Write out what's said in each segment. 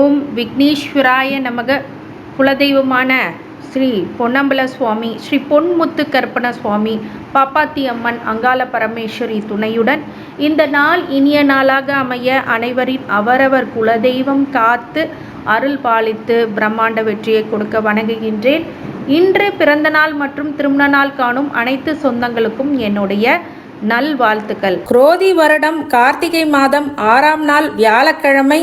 ஓம் விக்னேஸ்வராய நமக. குலதெய்வமான ஸ்ரீ பொன்னம்பல சுவாமி, ஸ்ரீ பொன்முத்து கற்பன சுவாமி, பாப்பாத்தி அம்மன், அங்காள பரமேஸ்வரி துணையுடன் இந்த நாள் இனிய நாளாக அமைய அனைவரின் அவரவர் குலதெய்வம் காத்து அருள் பாலித்து பிரம்மாண்ட வெற்றியை கொடுக்க வணங்குகின்றேன். இன்று பிறந்த நாள் மற்றும் திருமண நாள் காணும் அனைத்து சொந்தங்களுக்கும் என்னுடைய நல்வாழ்த்துக்கள். குரோதி வருடம் கார்த்திகை மாதம் 6ஆம் நாள் வியாழக்கிழமை,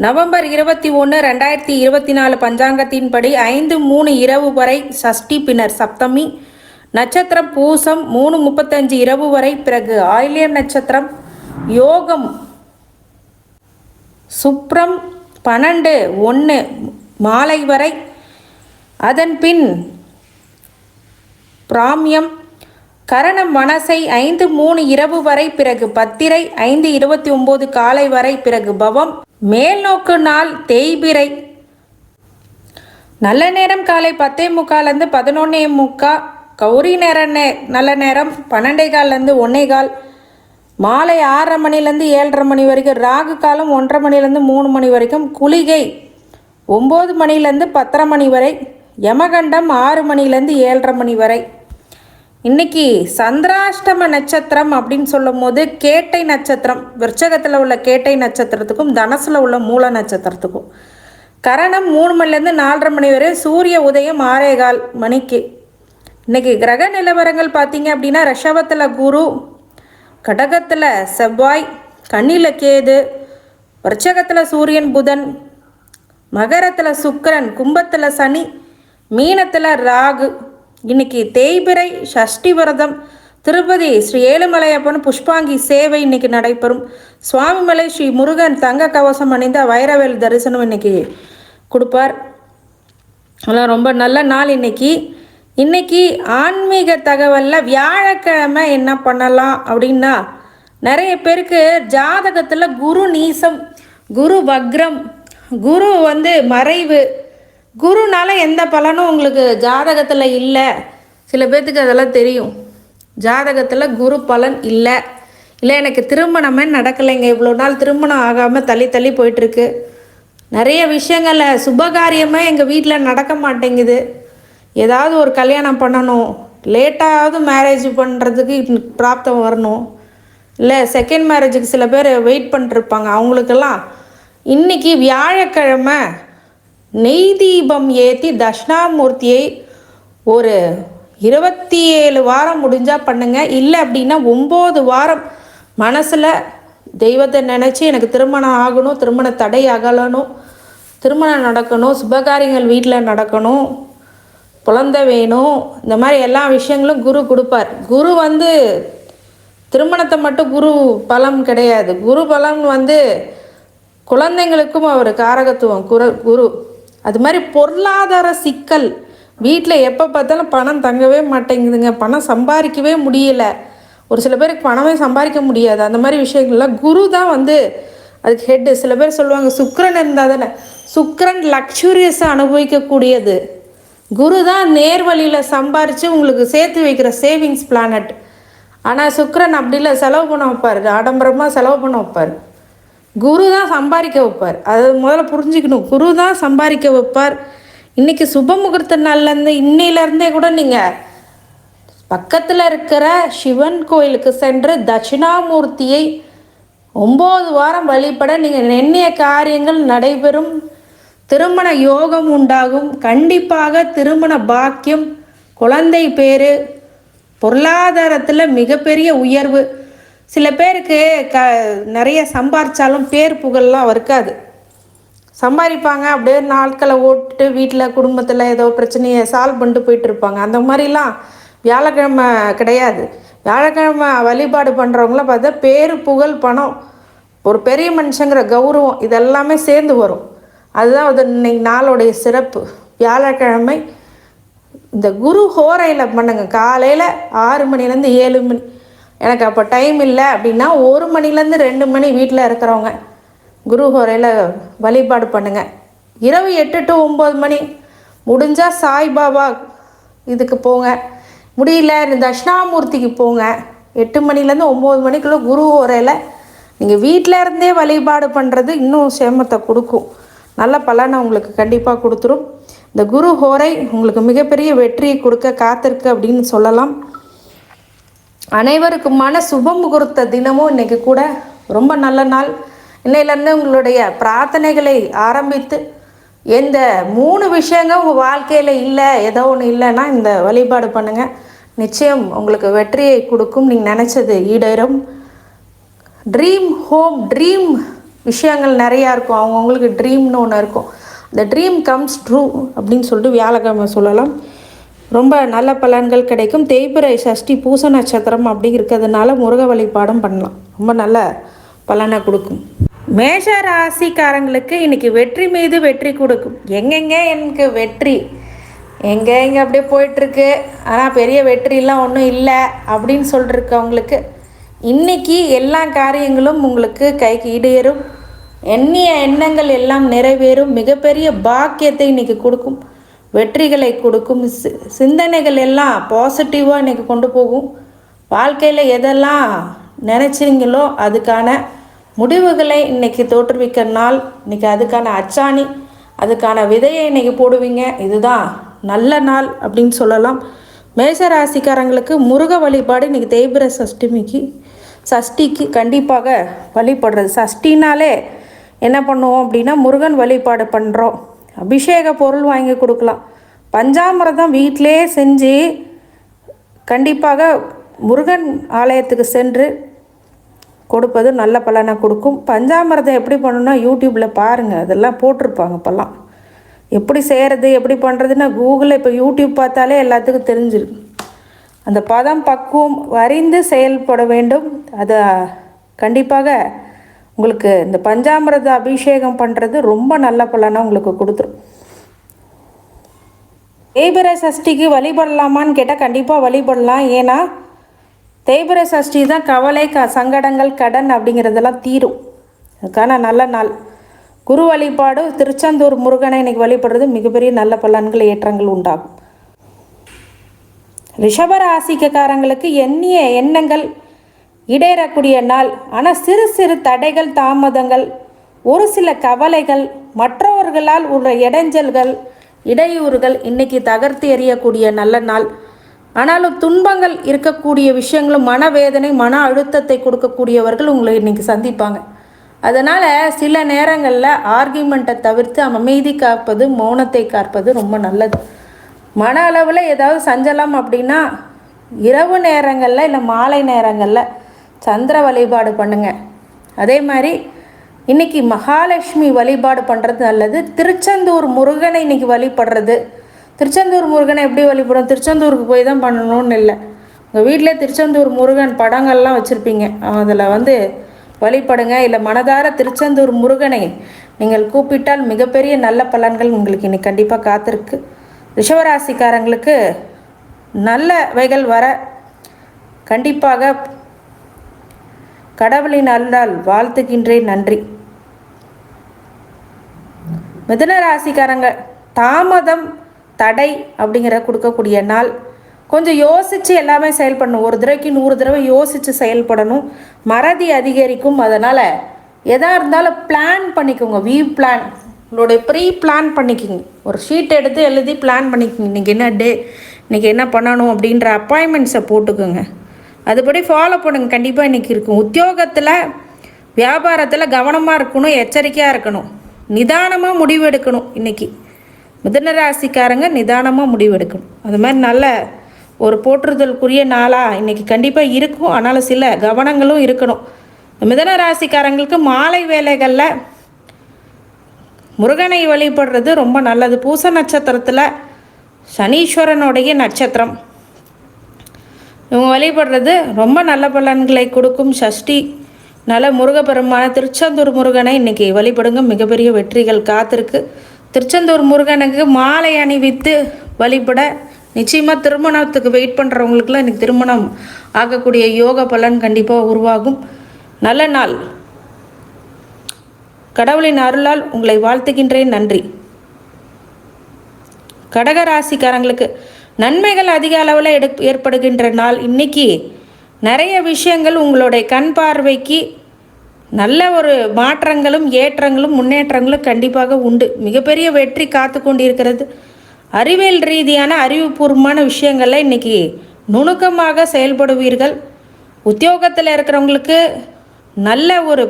நவம்பர் 21, 2024 பஞ்சாங்கத்தின்படி 5:03 இரவு வரை சஷ்டி, பின்னர் சப்தமி. நட்சத்திரம் பூசம் 3:35 இரவு வரை, பிறகு ஆயில்யம் நட்சத்திரம். யோகம் சுப்ரம் 12:01 மாலை வரை, அதன் பின் பிராமியம். கரணம் வனசை 5:03 இரவு வரை, பிறகு பத்திரை 5:29 காலை வரை, பிறகு பவம். மேல் நோக்கு நாள் தேய்பிறை. நல்ல நேரம் காலை 10:45 11:45. கௌரி நல்ல நேரம் 12:15 1:15. மாலை 6:30 மணிலேருந்து 7:30 மணி வரைக்கும். ராகு காலம் 1:30 மணிலேருந்து 3 மணி வரைக்கும். குளிகை 9 மணிலேருந்து 10:30 மணி வரை. யமகண்டம் 6 மணிலேருந்து 7:30 மணி வரை. இன்னைக்கு சந்திராஷ்டம நட்சத்திரம் அப்படின்னு சொல்லும் போது கேட்டை நட்சத்திரம், விருச்சகத்தில் உள்ள கேட்டை நட்சத்திரத்துக்கும் தனுசில் உள்ள மூல நட்சத்திரத்துக்கும். கரணம் 3 மணிலேருந்து 4:30 மணி வரை. சூரிய உதயம் 6:15 மணிக்கு. இன்னைக்கு கிரக நிலவரங்கள் பார்த்தீங்க அப்படின்னா, ரிஷபத்தில் குரு, கடகத்தில் செவ்வாய், கன்னியில் கேது, விருச்சகத்தில் சூரியன் புதன், மகரத்தில் சுக்கிரன், கும்பத்தில் சனி, மீனத்தில் ராகு. இன்னைக்கு தேய்பிறை, சஷ்டி விரதம். திருப்பதி ஸ்ரீ ஏழுமலையப்பன் புஷ்பாங்கி சேவை இன்னைக்கு நடைபெறும். சுவாமிமலை ஸ்ரீ முருகன் தங்க கவசம் அணிந்த வைரவேல் தரிசனம் இன்னைக்கு கொடுப்பார். அதெல்லாம் ரொம்ப நல்ல நாள் இன்னைக்கு. இன்னைக்கு ஆன்மீக தகவலில் வியாழக்கிழமை என்ன பண்ணலாம் அப்படின்னா, நிறைய பேருக்கு ஜாதகத்தில் குரு நீசம், குரு வக்ரம், குரு மறைவு, குருனால எந்த பலனும் உங்களுக்கு ஜாதகத்தில் இல்லை. சில பேர்த்துக்கு அதெல்லாம் தெரியும். ஜாதகத்தில் குரு பலன் இல்லை, எனக்கு திருமணமே நடக்கலைங்க, இவ்வளோ நாள் திருமணம் ஆகாமல் தள்ளி போயிட்டுருக்கு, நிறைய விஷயங்களில் சுபகாரியமே எங்கள் வீட்டில் நடக்க மாட்டேங்குது, ஏதாவது ஒரு கல்யாணம் பண்ணணும், லேட்டாவது மேரேஜ் பண்ணுறதுக்கு பிராப்தம் வரணும், இல்லை செகண்ட் மேரேஜுக்கு சில பேர் வெயிட் பண்ணிட்டுருப்பாங்க, அவங்களுக்கெல்லாம் இன்றைக்கி வியாழக்கிழமை நெய் தீபம் ஏற்றி தட்சிணாமூர்த்தியை ஒரு 27 வாரம் முடிஞ்சால் பண்ணுங்கள். இல்லை அப்படின்னா 9 வாரம் மனசில் தெய்வத்தை நினச்சி எனக்கு திருமணம் ஆகணும், திருமண தடை அகலணும், திருமணம் நடக்கணும், சுபகாரியங்கள் வீட்டில் நடக்கணும், குழந்தை வேணும், இந்த மாதிரி எல்லா விஷயங்களும் குரு கொடுப்பார். குரு திருமணத்தை மட்டும் குரு பலம் கிடையாது. குரு பலம் குழந்தைங்களுக்கும் அவர் காரகத்துவம் குரு. அது மாதிரி பொருளாதார சிக்கல், வீட்டில் எப்போ பார்த்தாலும் பணம் தங்கவே மாட்டேங்குதுங்க, பணம் சம்பாதிக்கவே முடியலை, ஒரு சில பேருக்கு பணமே சம்பாதிக்க முடியாது, அந்த மாதிரி விஷயங்கள்லாம் குரு தான் அதுக்கு ஹெட்டு. சில பேர் சொல்லுவாங்க சுக்கிரன் இருந்தால் தானே, சுக்கிரன் லக்ஸூரியஸாக அனுபவிக்கக்கூடியது, குரு தான் நேர்வழியில் சம்பாரித்து உங்களுக்கு சேர்த்து வைக்கிற சேவிங்ஸ் பிளானட். ஆனால் சுக்கிரன் அப்படி இல்லை, செலவு பண்ண வைப்பார், ஆடம்பரமாக செலவு பண்ண வைப்பார். குரு தான் சம்பாதிக்க வைப்பார். அது முதல்ல புரிஞ்சுக்கணும், குரு தான் சம்பாதிக்க வைப்பார். இன்றைக்கி சுப முகூர்த்த நாள்லேருந்து இன்னிலேருந்தே கூட நீங்கள் பக்கத்தில் இருக்கிற சிவன் கோயிலுக்கு சென்று தட்சிணாமூர்த்தியை 9 வாரம் வழிபட நீங்கள் எண்ணிய காரியங்கள் நடைபெறும், திருமண யோகம் உண்டாகும், கண்டிப்பாக திருமண பாக்கியம், குழந்தை பேரு, பொருளாதாரத்தில் மிகப்பெரிய உயர்வு. சில பேருக்கு நிறைய சம்பாரித்தாலும் பேர் புகழ்லாம் இருக்காது, சம்பாதிப்பாங்க அப்படியே நாட்களை ஓட்டுட்டு வீட்டில் குடும்பத்தில் ஏதோ பிரச்சனையை சால்வ் பண்ணிட்டு போயிட்டு இருப்பாங்க. அந்த மாதிரிலாம் வியாழக்கிழமை கிடையாது. வியாழக்கிழமை வழிபாடு பண்ணுறவங்கள பார்த்தா பேர் புகழ் பணம் ஒரு பெரிய மனுஷங்கிற கௌரவம் இதெல்லாமே சேர்ந்து வரும். அதுதான் இன்னைக்கு நாளுடைய சிறப்பு. வியாழக்கிழமை இந்த குரு ஹோரையில் பண்ணுங்க. காலையில் 6 மணிலேருந்து 7 மணி, எனக்கு அப்போ டைம் இல்லை அப்படின்னா 1 மணிலேருந்து 2 மணி வீட்டில் இருக்கிறவங்க குரு ஹோரையில் வழிபாடு பண்ணுங்கள். இரவு 8 to 9 மணி முடிஞ்சால் சாய்பாபா இதுக்கு போங்க, முடியல தட்சிணாமூர்த்திக்கு போங்க. 8 மணிலேருந்து 9 மணிக்குள்ளே குரு ஹோரையில் நீங்கள் வீட்டில் இருந்தே வழிபாடு பண்ணுறது இன்னும் சேமத்தை கொடுக்கும். நல்ல பலனை உங்களுக்கு கண்டிப்பாக கொடுத்துரும். இந்த குரு ஹோரை உங்களுக்கு மிகப்பெரிய வெற்றியை கொடுக்க காத்திருக்கு அப்படின்னு சொல்லலாம். அனைவருக்குமான சுப முகூர்த்த தினமும் இன்றைக்கி கூட ரொம்ப நல்ல நாள். இன்னையிலேருந்து உங்களுடைய பிரார்த்தனைகளை ஆரம்பித்து எந்த 3 விஷயங்கள் உங்கள் வாழ்க்கையில் இல்லை, ஏதோ ஒன்று இல்லைன்னா இந்த வழிபாடு பண்ணுங்கள். நிச்சயம் உங்களுக்கு வெற்றியை கொடுக்கும். நீங்கள் நினச்சது ஈடேறும். ட்ரீம் ஹோம், ட்ரீம் விஷயங்கள் நிறையா இருக்கும். அவங்கவுங்களுக்கு ட்ரீம்னு ஒன்று இருக்கும். இந்த ட்ரீம் கம்ஸ் ட்ரூ அப்படின்னு சொல்லிட்டு வியாழக்கிழமை சொல்லலாம். ரொம்ப நல்ல பலன்கள் கிடைக்கும். தேய்பிறை சஷ்டி பூச நட்சத்திரம் அப்படி இருக்கிறதுனால முருக வழிபாடும் பண்ணலாம். ரொம்ப நல்ல பலனை கொடுக்கும். மேஷ ராசிக்காரங்களுக்கு இன்றைக்கி வெற்றி மீது வெற்றி கொடுக்கும். எங்கெங்க எனக்கு வெற்றி எங்கே அப்படியே போயிட்டுருக்கு, ஆனால் பெரிய வெற்றிலாம் ஒன்றும் இல்லை அப்படின்னு சொல்லிருக்கவங்களுக்கு இன்றைக்கி எல்லா காரியங்களும் உங்களுக்கு கைக்கு ஈடேறும். எண்ணிய எண்ணங்கள் எல்லாம் நிறைவேறும். மிகப்பெரிய பாக்கியத்தை இன்றைக்கி கொடுக்கும். வெற்றிகளை கொடுக்கும். சிந்தனைகள் எல்லாம் பாசிட்டிவாக இன்றைக்கி கொண்டு போகும். வாழ்க்கையில் எதெல்லாம் நினச்சிங்களோ அதுக்கான முடிவுகளை இன்றைக்கி தோற்றுவிக்கிற நாள். இன்றைக்கி அதுக்கான அச்சாணி, அதுக்கான விதையை இன்றைக்கி போடுவீங்க. இதுதான் நல்ல நாள் அப்படின்னு சொல்லலாம். மேஷராசிக்காரங்களுக்கு முருக வழிபாடு இன்றைக்கி தேய்பிறை சஷ்டிக்கு கண்டிப்பாக வழிபடுறது. சஷ்டினாலே என்ன பண்ணுவோம் அப்படின்னா முருகன் வழிபாடு பண்ணுறோம். அபிஷேக பொருள் வாங்கி கொடுக்கலாம். பஞ்சாமிரதம் வீட்டிலே செஞ்சு கண்டிப்பாக முருகன் ஆலயத்துக்கு சென்று கொடுப்பது நல்ல பலனை கொடுக்கும். பஞ்சாமிரதம் எப்படி பண்ணணும்னா யூடியூப்பில் பாருங்கள், அதெல்லாம் போட்டிருப்பாங்க. இப்போல்லாம் எப்படி செய்கிறது எப்படி பண்ணுறதுன்னா கூகுளில் இப்போ யூடியூப் பார்த்தாலே எல்லாத்துக்கும் தெரிஞ்சிருக்கு. அந்த பதம் பக்குவம் அறிந்து செயல்பட வேண்டும். அதை கண்டிப்பாக உங்களுக்கு இந்த பஞ்சாமிரத அபிஷேகம் பண்ணுறது ரொம்ப நல்ல பலனை உங்களுக்கு கொடுத்துரும். தேய்பிறை சஷ்டிக்கு வழிபடலாமான்னு கேட்டால் கண்டிப்பாக வழிபடலாம். ஏன்னா தேய்பிறை சஷ்டி தான் கவலை சங்கடங்கள் கடன் அப்படிங்கிறதெல்லாம் தீரும். அதுக்கான நல்ல நாள். குரு வழிபாடு திருச்செந்தூர் முருகனை இன்னைக்கு வழிபடுறது மிகப்பெரிய நல்ல பலன்கள் ஏற்றங்கள் உண்டாகும். ரிஷபராசிக்காரங்களுக்கு எண்ணிய எண்ணங்கள் இடேறக்கூடிய நாள். ஆனால் சிறு சிறு தடைகள், தாமதங்கள், ஒரு சில கவலைகள், மற்றவர்களால் உள்ள இடைஞ்சல்கள், இடையூறுகள் இன்னைக்கு தகர்த்து எறியக்கூடிய நல்ல நாள். ஆனாலும் துன்பங்கள் இருக்கக்கூடிய விஷயங்களும் மனவேதனை மன அழுத்தத்தை கொடுக்கக்கூடியவர்கள் உங்களை இன்றைக்கி சந்திப்பாங்க. அதனால் சில நேரங்களில் ஆர்கியூமெண்ட்டை தவிர்த்து அமைதி காப்பது, மௌனத்தை காப்பது ரொம்ப நல்லது. மன அளவில் ஏதாவது சஞ்சலம் அப்படின்னா இரவு நேரங்களில் இல்லை மாலை நேரங்களில் சந்திர வழிபாடு பண்ணுங்கள். அதே மாதிரி இன்றைக்கி மகாலட்சுமி வழிபாடு பண்ணுறது நல்லது. திருச்செந்தூர் முருகனை இன்றைக்கி வழிபடுறது. திருச்செந்தூர் முருகனை எப்படி வழிபடும்? திருச்செந்தூருக்கு போய் தான் பண்ணணும்னு இல்லை. உங்கள் வீட்டிலே திருச்செந்தூர் முருகன் படங்கள்லாம் வச்சுருப்பீங்க, அதில் வழிபடுங்க. இல்லை மனதார திருச்செந்தூர் முருகனை நீங்கள் கூப்பிட்டால் மிகப்பெரிய நல்ல பலன்கள் உங்களுக்கு இன்றைக்கி கண்டிப்பாக காத்திருக்கு. ரிஷபராசிக்காரங்களுக்கு நல்லவைகள் வர கண்டிப்பாக கடவுளின் அருளால் வாழ்த்துகின்றேன். நன்றி. மிதுன ராசிக்காரங்க தாமதம் தடை அப்படிங்கிற கொடுக்கக்கூடிய நாள். கொஞ்சம் யோசித்து எல்லாமே செயல்படணும். ஒரு தடவைக்கு 100 தடவை யோசித்து செயல்படணும். மறதி அதிகரிக்கும். அதனால் எதாக இருந்தாலும் பிளான் பண்ணிக்கோங்க. பிளான் உங்களுடைய ப்ரீ பிளான் பண்ணிக்கோங்க. ஒரு ஷீட் எடுத்து எழுதி பிளான் பண்ணிக்கோங்க. இன்றைக்கி என்ன டே, இன்றைக்கி என்ன பண்ணணும் அப்படின்ற அப்பாயின்மெண்ட்ஸை போட்டுக்கோங்க. அதுபடி ஃபாலோ பண்ணுங்க. கண்டிப்பாக இன்றைக்கி இருக்கும். உத்தியோகத்தில் வியாபாரத்தில் கவனமாக இருக்கணும், எச்சரிக்கையாக இருக்கணும், நிதானமாக முடிவெடுக்கணும். இன்றைக்கி மிதுனராசிக்காரங்க நிதானமாக முடிவெடுக்கணும். அது மாதிரி நல்ல ஒரு போற்றுதலுக்குரிய நாளாக இன்றைக்கி கண்டிப்பாக இருக்கும். ஆனாலும் சில கவனங்களும் இருக்கணும். மிதுனராசிக்காரங்களுக்கு மாலை வேளைகளில் முருகனை வழிபடுறது ரொம்ப நல்லது. பூச நட்சத்திரத்தில் சனீஸ்வரனுடைய நட்சத்திரம், இவங்க வழிபடுறது ரொம்ப நல்ல பலன்களை கொடுக்கும். சஷ்டி நல்ல முருகப்பெருமான திருச்செந்தூர் முருகனை இன்றைக்கி வழிபடுங்க. மிகப்பெரிய வெற்றிகள் காத்திருக்கு. திருச்செந்தூர் முருகனுக்கு மாலை அணிவித்து வழிபட நிச்சயமாக திருமணத்துக்கு வெயிட் பண்ணுறவங்களுக்குலாம் இன்றைக்கி திருமணம் ஆகக்கூடிய யோக பலன் கண்டிப்பாக உருவாகும். நல்ல நாள். கடவுளின் அருளால் உங்களை வாழ்த்துகின்றேன். நன்றி. கடகராசிக்காரங்களுக்கு நன்மைகள் அதிக அளவில் ஏற்படுகின்ற நாள். இன்றைக்கி நிறைய விஷயங்கள் உங்களுடைய கண் பார்வைக்கு நல்ல ஒரு மாற்றங்களும் ஏற்றங்களும் முன்னேற்றங்களும் கண்டிப்பாக உண்டு. மிகப்பெரிய வெற்றி காத்து கொண்டிருக்கிறது. அறிவியல் ரீதியான அறிவுபூர்வமான விஷயங்களில் இன்றைக்கி நுணுக்கமாக செயல்படுவீர்கள். உத்தியோகத்தில் இருக்கிறவங்களுக்கு நல்ல ஒரு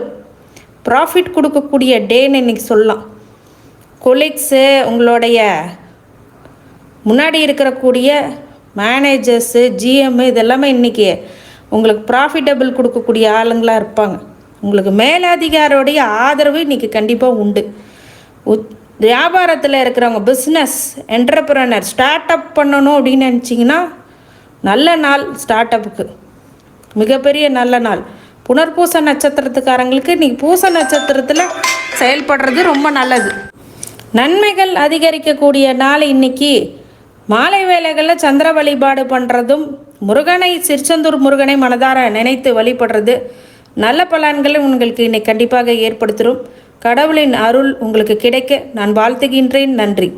ப்ராஃபிட் கொடுக்கக்கூடிய டேன்னு இன்றைக்கி சொல்லலாம். கொலீக்ஸு, உங்களுடைய முன்னாடி இருக்கக்கூடிய மேனேஜர்ஸு, ஜிஎம்மு, இதெல்லாமே இன்றைக்கி உங்களுக்கு ப்ராஃபிட்டபிள் கொடுக்கக்கூடிய ஆளுங்களாக இருப்பாங்க. உங்களுக்கு மேலதிகாரியோடைய ஆதரவு இன்றைக்கி கண்டிப்பாக உண்டு. வியாபாரத்தில் இருக்கிறவங்க, பிஸ்னஸ் என்டர்பிரனர், ஸ்டார்ட் அப் பண்ணணும் அப்படின்னு நினச்சிங்கன்னா நல்ல நாள். ஸ்டார்ட் அப்புக்கு மிகப்பெரிய நல்ல நாள். புனர்பூச நட்சத்திரத்துக்காரங்களுக்கு இன்றைக்கி பூச நட்சத்திரத்தில் செயல்படுறது ரொம்ப நல்லது. நன்மைகள் அதிகரிக்கக்கூடிய நாள் இன்றைக்கி. மாலை வேளைகளில் சந்திர வழிபாடு பண்ணுறதும், முருகனை, திருச்செந்தூர் முருகனை மனதார நினைத்து வழிபடுறது நல்ல பலன்களை உங்களுக்கு இன்னைக்கு கண்டிப்பாக ஏற்படுத்தும். கடவுளின் அருள் உங்களுக்கு கிடைக்க நான் வாழ்த்துகின்றேன். நன்றி.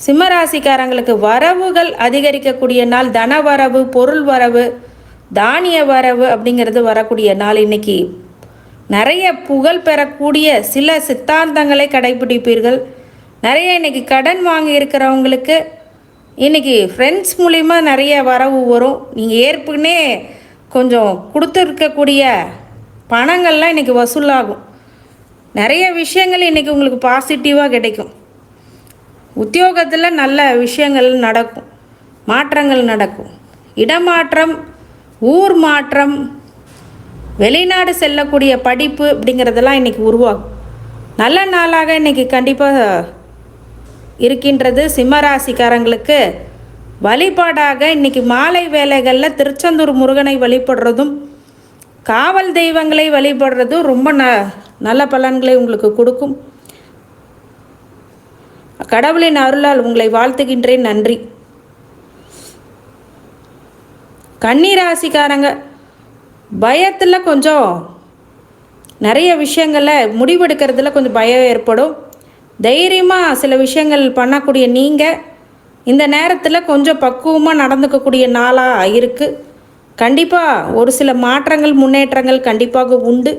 சிம்மராசிக்காரங்களுக்கு வரவுகள் அதிகரிக்கக்கூடிய நாள். தன வரவு, பொருள் வரவு, தானிய வரவு அப்படிங்கிறது வரக்கூடிய நாள். இன்னைக்கு நிறைய புகழ் பெறக்கூடிய சில சித்தாந்தங்களை கடைபிடிப்பீர்கள். நிறைய இன்றைக்கி கடன் வாங்கி இருக்கிறவங்களுக்கு இன்றைக்கி ஃப்ரெண்ட்ஸ் மூலிமா நிறைய வரவு வரும். நீங்கள் ஏற்கனவே கொஞ்சம் கொடுத்துருக்கக்கூடிய பணங்கள்லாம் இன்றைக்கி வசூலாகும். நிறைய விஷயங்கள் இன்றைக்கி உங்களுக்கு பாசிட்டிவாக கிடைக்கும். உத்தியோகத்தில் நல்ல விஷயங்கள் நடக்கும், மாற்றங்கள் நடக்கும். இடமாற்றம், ஊர் மாற்றம், வெளிநாடு செல்லக்கூடிய படிப்பு அப்படிங்கிறதெல்லாம் இன்றைக்கி உருவாகும். நல்ல நாளாக இன்றைக்கி கண்டிப்பாக இருக்கின்றது. சிம்மராசிக்காரங்களுக்கு வழிபாடாக இன்றைக்கி மாலை வேளைகளில் திருச்செந்தூர் முருகனை வழிபடுறதும், காவல் தெய்வங்களை வழிபடுறதும் ரொம்ப நல்ல பலன்களை உங்களுக்கு கொடுக்கும். கடவுளின் அருளால் உங்களை வாழ்த்துகின்றேன். நன்றி. கன்னிராசிக்காரங்க பயத்தில் கொஞ்சம் நிறைய விஷயங்களில் முடிவெடுக்கிறதுல கொஞ்சம் பயம் ஏற்படும். தைரியமாக சில விஷயங்கள் பண்ணக்கூடிய நீங்கள் இந்த நேரத்தில் கொஞ்சம் பக்குவமாக நடந்துக்கக்கூடிய நாளாக இருக்குது. கண்டிப்பாக ஒரு சில மாற்றங்கள், முன்னேற்றங்கள் கண்டிப்பாக உண்டு.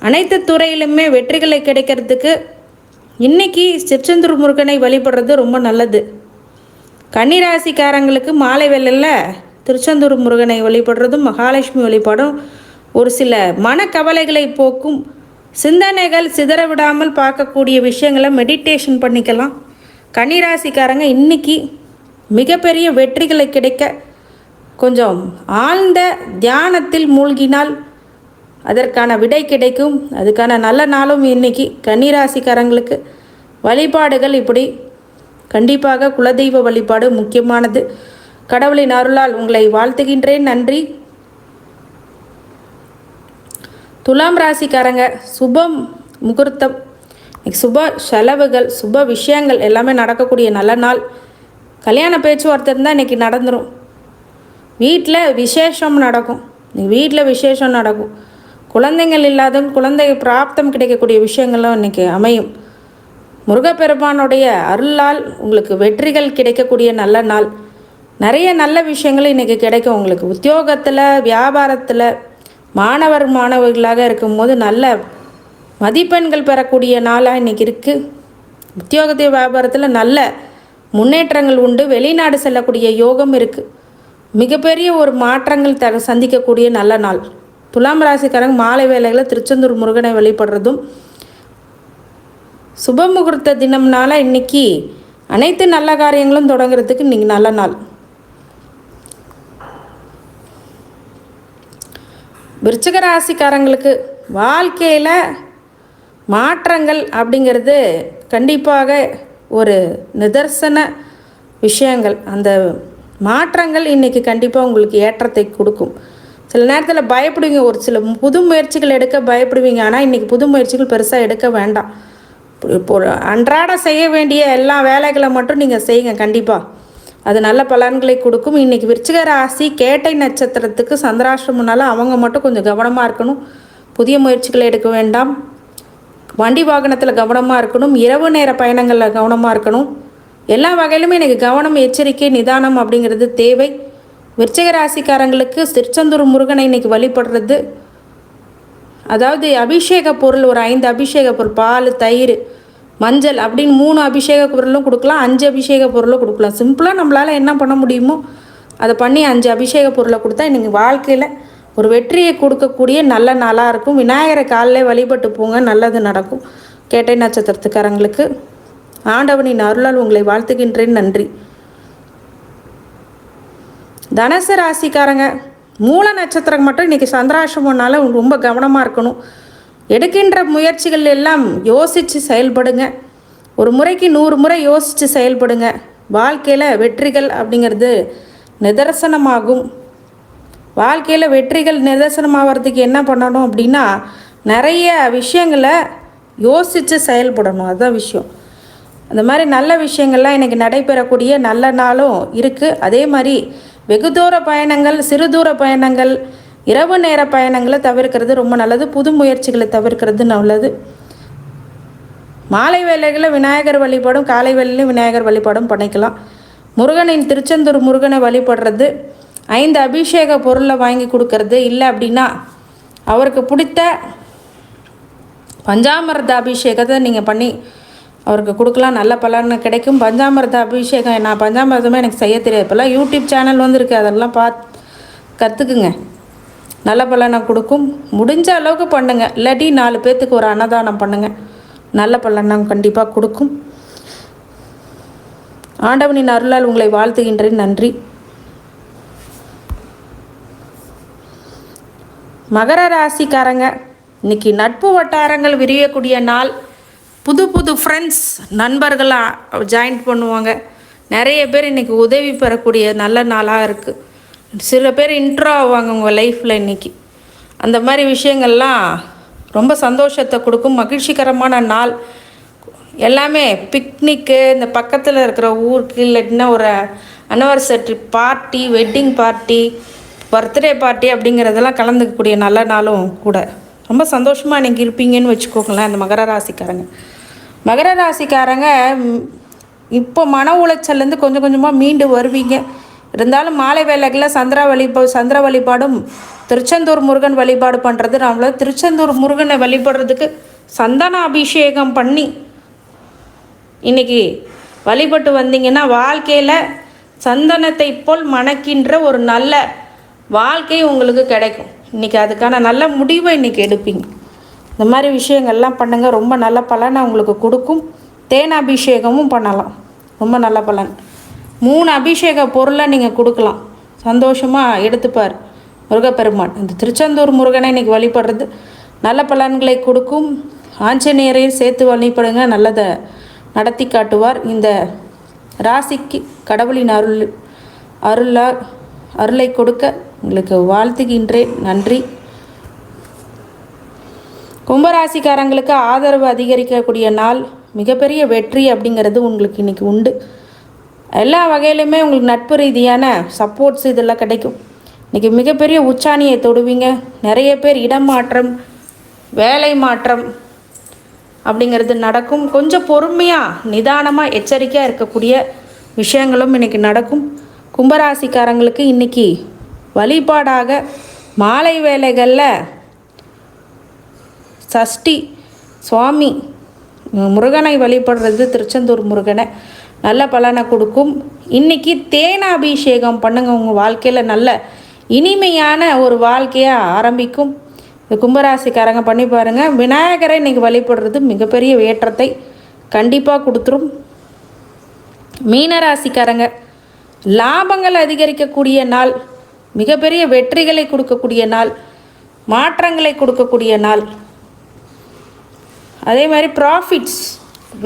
அனைத்து துறையிலுமே வெற்றிகளை கிடைக்கிறதுக்கு இன்றைக்கி திருச்செந்தூர் முருகனை வழிபடுறது ரொம்ப நல்லது. கன்னிராசிக்காரங்களுக்கு மாலை வேளையில் திருச்செந்தூர் முருகனை வழிபடுறதும், மகாலட்சுமி வழிபாடும் ஒரு சில மனக்கவலைகளை போக்கும். சிந்தனைகள் சிதற விடாமல் பார்க்கக்கூடிய விஷயங்களை மெடிடேஷன் பண்ணிக்கலாம். கன்னிராசிக்காரங்க இன்றைக்கி மிகப்பெரிய வெற்றிகளை கிடைக்க கொஞ்சம் ஆழ்ந்த தியானத்தில் மூழ்கினால் அதற்கான விடை கிடைக்கும். அதுக்கான நல்ல நாளும் இன்றைக்கி. கன்னிராசிக்காரங்களுக்கு வழிபாடுகள் இப்படி கண்டிப்பாக குலதெய்வ வழிபாடு முக்கியமானது. கடவுளின் அருளால் உங்களை வாழ்த்துகின்றேன். நன்றி. துலாம் ராசிக்காரங்க சுபம் முகூர்த்தம், சுப செலவுகள், சுப விஷயங்கள் எல்லாமே நடக்கக்கூடிய நல்ல நாள். கல்யாண பேச்சுவார்த்தை இருந்தால் இன்றைக்கி நடந்துடும். வீட்டில் விசேஷம் நடக்கும். வீட்டில் விசேஷம் நடக்கும். குழந்தைகள் இல்லாதவங்க குழந்தை பிராப்தம் கிடைக்கக்கூடிய விஷயங்களும் இன்றைக்கி அமையும். முருகப்பெருமானுடைய அருளால் உங்களுக்கு வெற்றிகள் கிடைக்கக்கூடிய நல்ல நாள். நிறைய நல்ல விஷயங்கள் இன்றைக்கி கிடைக்கும் உங்களுக்கு. உத்தியோகத்தில், வியாபாரத்தில், மாணவர்களாக இருக்கும்போது நல்ல மதிப்பெண்கள் பெறக்கூடிய நாளாக இன்றைக்கி இருக்குது. உத்தியோகத்தை, வியாபாரத்தில் நல்ல முன்னேற்றங்கள் உண்டு. வெளிநாடு செல்லக்கூடிய யோகம் இருக்குது. மிகப்பெரிய ஒரு மாற்றங்கள் சந்திக்கக்கூடிய நல்ல நாள். துலாம் ராசிக்காரங்க மாலை வேளைகளில் திருச்செந்தூர் முருகனை வழிபடுறதும், சுப முகூர்த்த தினம்னால இன்றைக்கி அனைத்து நல்ல காரியங்களும் தொடங்குறதுக்கு இன்றைக்கி நல்ல நாள். விருச்சிக ராசிக்காரங்களுக்கு வாழ்க்கையில் மாற்றங்கள் அப்படிங்கிறது கண்டிப்பாக ஒரு நிதர்சன விஷயங்கள். அந்த மாற்றங்கள் இன்றைக்கி கண்டிப்பாக உங்களுக்கு ஏற்றத்தை கொடுக்கும். சில நேரத்தில் பயப்படுவீங்க, ஒரு சில புது முயற்சிகள் எடுக்க பயப்படுவீங்க. ஆனால் இன்றைக்கி புது முயற்சிகள் பெருசாக எடுக்க வேண்டாம். இப்போ அன்றாட செய்ய வேண்டிய எல்லா வேலைகளை மட்டும் நீங்கள் செய்யுங்க. கண்டிப்பாக அது நல்ல பலன்களை கொடுக்கும். இன்றைக்கி விருச்சிக ராசி கேட்டை நட்சத்திரத்துக்கு சந்திராஷ்டமனால அவங்க மட்டும் கொஞ்சம் கவனமாக இருக்கணும். புதிய முயற்சிகளை எடுக்க வேண்டாம். வண்டி வாகனத்தில் கவனமாக இருக்கணும். இரவு நேர பயணங்களில் கவனமாக இருக்கணும். எல்லா வகையிலுமே இன்றைக்கி கவனம், எச்சரிக்கை, நிதானம் அப்படிங்கிறது தேவை. விருச்சிக ராசிக்காரங்களுக்கு திருச்செந்தூர் முருகனை இன்றைக்கி வழிபடுறது அதாவது அபிஷேக பொருள் ஒரு 5 அபிஷேக பொருள், பால், தயிர், மஞ்சள் அப்படின்னு 3 அபிஷேக பொருளும் கொடுக்கலாம், 5 அபிஷேக பொருளும் கொடுக்கலாம். சிம்பிளாக நம்மளால் என்ன பண்ண முடியுமோ அதை பண்ணி 5 அபிஷேக பொருளை கொடுத்தா நீங்கள் வாழ்க்கையில் ஒரு வெற்றியை கொடுக்கக்கூடிய நல்ல நாளாக இருக்கும். விநாயகரை காலையில் வழிபட்டு போங்க, நல்லது நடக்கும். கேட்டை நட்சத்திரத்துக்காரங்களுக்கு ஆண்டவனின் அருளால் உங்களை வாழ்த்துகின்றேன். நன்றி. தனுசு ராசிக்காரங்க, மூல நட்சத்திரம் மட்டும் இன்றைக்கி சந்திராசிரமம்னால ரொம்ப கவனமாக இருக்கணும். எடுக்கின்ற முயற்சிகள் எல்லாம் யோசித்து செயல்படுங்க. ஒரு முறைக்கு 100 முறை யோசித்து செயல்படுங்க. வாழ்க்கையில் வெற்றிகள் அப்படிங்கிறது நிதர்சனமாகும். வாழ்க்கையில் வெற்றிகள் நிதர்சனமாகிறதுக்கு என்ன பண்ணணும் அப்படின்னா, நிறைய விஷயங்களை யோசித்து செயல்படணும். அதுதான் விஷயம். அந்த மாதிரி நல்ல விஷயங்கள்லாம் இன்றைக்கி நடைபெறக்கூடிய நல்ல நாளும் இருக்குது. அதே மாதிரி வெகு தூர பயணங்கள், சிறு தூர பயணங்கள், இரவு நேர பயணங்களை தவிர்க்கிறது ரொம்ப நல்லது. புது முயற்சிகளை தவிர்க்கிறது நல்லது. மாலை வேளைகளில் விநாயகர் வழிபாடும், காலை வேளையிலும் விநாயகர் வழிபாடும் பண்ணிக்கலாம். முருகனின் திருச்செந்தூர் முருகனை வழிபடுறது, 5 அபிஷேக பொருளை வாங்கி கொடுக்கறது, இல்லை அப்படின்னா அவருக்கு பிடித்த பஞ்சாமிர்த அபிஷேகத்தை நீங்கள் பண்ணி அவருக்கு கொடுக்கலாம். நல்ல பலன் கிடைக்கும். பஞ்சாமிர்த அபிஷேகம், நான் பஞ்சாமிர்தமே எனக்கு செய்ய தெரியாது. இப்போல்லாம் யூடியூப் சேனல் வந்துருக்கு, அதெல்லாம் கற்றுக்குங்க. நல்ல பலனை கொடுக்கும். முடிஞ்ச அளவுக்கு பண்ணுங்கள். இல்லாட்டி 4 பேர்த்துக்கு ஒரு அன்னதானம் பண்ணுங்கள். நல்ல பலனை கண்டிப்பாக கொடுக்கும். ஆண்டவனின் அருளால் உங்களை வாழ்த்துகின்றேன். நன்றி. மகர ராசிக்காரங்க, இன்றைக்கி நட்பு வட்டாரங்கள் விரியக்கூடிய நாள். புது புது ஃப்ரெண்ட்ஸ், நண்பர்களாக ஜாயின் பண்ணுவாங்க. நிறைய பேர் இன்றைக்கி உதவி பெறக்கூடிய நல்ல நாளாக இருக்குது. சில பேர் இன்ட்ரோ ஆவாங்க உங்கள் லைஃப்பில் இன்றைக்கி. அந்த மாதிரி விஷயங்கள்லாம் ரொம்ப சந்தோஷத்தை கொடுக்கும். மகிழ்ச்சிகரமான நாள். எல்லாமே பிக்னிக்கு, இந்த பக்கத்தில் இருக்கிற ஊருக்கு, இல்லைன்னா ஒரு anniversary party, wedding party, birthday party அப்படிங்கிறதெல்லாம் கலந்துக்கக்கூடிய நல்ல நாளும் கூட. ரொம்ப சந்தோஷமாக இன்றைக்கி இருப்பீங்கன்னு வச்சுக்கோங்களேன். அந்த மகர ராசிக்காரங்க இப்போ மன உளைச்சல்லேருந்து கொஞ்சம் கொஞ்சமாக மீண்டு வருவீங்க. இருந்தாலும் மாலை வேளைகளில் சந்திர வழிபாடும் திருச்செந்தூர் முருகன் வழிபாடு பண்ணுறது, நம்மள திருச்செந்தூர் முருகனை வழிபடுறதுக்கு சந்தன அபிஷேகம் பண்ணி இன்றைக்கி வழிபட்டு வந்தீங்கன்னா வாழ்க்கையில் சந்தனத்தை போல் மணக்கின்ற ஒரு நல்ல வாழ்க்கை உங்களுக்கு கிடைக்கும். இன்றைக்கி அதுக்கான நல்ல முடிவை இன்றைக்கி எடுப்பீங்க. இந்த மாதிரி விஷயங்கள்லாம் பண்ணுங்கள். ரொம்ப நல்ல பலனை உங்களுக்கு கொடுக்கும். தேன் அபிஷேகமும் பண்ணலாம், ரொம்ப நல்ல பலன். 3 அபிஷேக பொருளை நீங்கள் கொடுக்கலாம். சந்தோஷமாக எடுத்துப்பார் முருகப்பெருமான். இந்த திருச்செந்தூர் முருகனை இன்றைக்கி வழிபடுறது நல்ல பலன்களை கொடுக்கும். ஆஞ்சநேயரையும் சேர்த்து வழிபடுங்க, நல்லதை நடத்தி காட்டுவார். இந்த ராசிக்கு கடவுளின் அருளை கொடுக்க உங்களுக்கு வாழ்த்துகின்றேன். நன்றி. கும்பராசிக்காரங்களுக்கு ஆதரவு அதிகரிக்கக்கூடிய நாள். மிகப்பெரிய வெற்றி அப்படிங்கிறது உங்களுக்கு இன்றைக்கி உண்டு. எல்லா வகையிலுமே உங்களுக்கு நட்பு ரீதியான சப்போர்ட்ஸ் இதெல்லாம் கிடைக்கும். இன்றைக்கி மிகப்பெரிய உச்சாணியை தொடுவீங்க. நிறைய பேர் இடம் மாற்றம், வேலை மாற்றம் அப்படிங்கிறது நடக்கும். கொஞ்சம் பொறுமையாக நிதானமாக எச்சரிக்கையாக இருக்கக்கூடிய விஷயங்களும் இன்றைக்கி நடக்கும். கும்பராசிக்காரங்களுக்கு இன்றைக்கி வழிபாடாக மாலை வேளைகளில் சஷ்டி சுவாமி முருகனை வழிபடுறது, திருச்செந்தூர் முருகனை நல்ல பலனை கொடுக்கும். இன்றைக்கி தேனாபிஷேகம் பண்ணுங்கள். உங்கள் வாழ்க்கையில் நல்ல இனிமையான ஒரு வாழ்க்கையாக ஆரம்பிக்கும். கும்பராசிக்காரங்க பண்ணி பாருங்கள். விநாயகரை இன்றைக்கி வழிபடுறது மிகப்பெரிய ஏற்றத்தை கண்டிப்பாக கொடுத்துரும். மீனராசிக்காரங்க, லாபங்கள் அதிகரிக்கக்கூடிய நாள். மிகப்பெரிய வெற்றிகளை கொடுக்கக்கூடிய நாள், மாற்றங்களை கொடுக்கக்கூடிய நாள். அதே மாதிரி ப்ராஃபிட்ஸ்,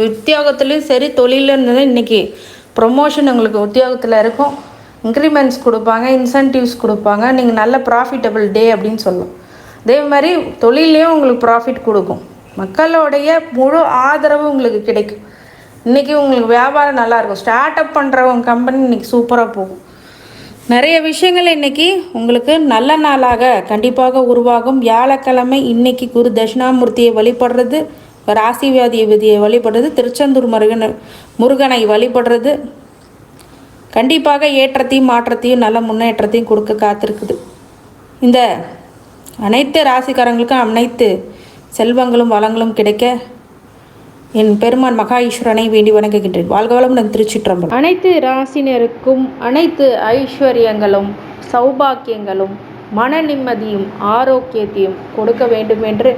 உத்தியோகத்துலேயும் சரி தொழிலும் இன்றைக்கி ப்ரொமோஷன் உங்களுக்கு உத்தியோகத்தில் இருக்கும். இன்க்ரிமெண்ட்ஸ் கொடுப்பாங்க, இன்சென்டிவ்ஸ் கொடுப்பாங்க. நீங்கள் நல்ல ப்ராஃபிட்டபிள் டே அப்படின்னு சொல்லலாம். அதே மாதிரி தொழிலையும் உங்களுக்கு ப்ராஃபிட் கொடுக்கும். மக்களுடைய முழு ஆதரவு உங்களுக்கு கிடைக்கும். இன்றைக்கி உங்களுக்கு வியாபாரம் நல்லாயிருக்கும். ஸ்டார்ட் அப் பண்ணுறவங்க கம்பெனி இன்றைக்கி சூப்பராக போகும். நிறைய விஷயங்கள் இன்றைக்கி உங்களுக்கு நல்ல நாளாக கண்டிப்பாக உருவாகும். வியாழக்கிழமை இன்றைக்கி குரு தட்சிணாமூர்த்தியை வழிபடுறது, ராசிவாதியை வழிபடுறது, திருச்செந்தூர் முருகனை வழிபடுறது கண்டிப்பாக ஏற்றத்தையும் மாற்றத்தையும் நல்ல முன்னேற்றத்தையும் கொடுக்க காத்திருக்குது. இந்த அனைத்து ராசிக்காரங்களுக்கும் அனைத்து செல்வங்களும் வளங்களும் கிடைக்க என் பெருமான் மகா ஈஸ்வரனை வேண்டி வணங்குகின்றேன். வாழ்க வளமுடன். திருச்சிற்றம்பலம். அனைத்து ராசினருக்கும் அனைத்து ஐஸ்வர்யங்களும் சௌபாக்கியங்களும் மன நிம்மதியும் ஆரோக்கியத்தையும் கொடுக்க வேண்டும் என்று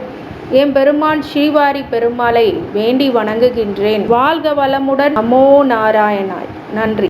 என் பெருமான் ஸ்ரீவாரி பெருமாளை வேண்டி வணங்குகின்றேன். வாழ்க வளமுடன். நமோ நாராயணாய். நன்றி.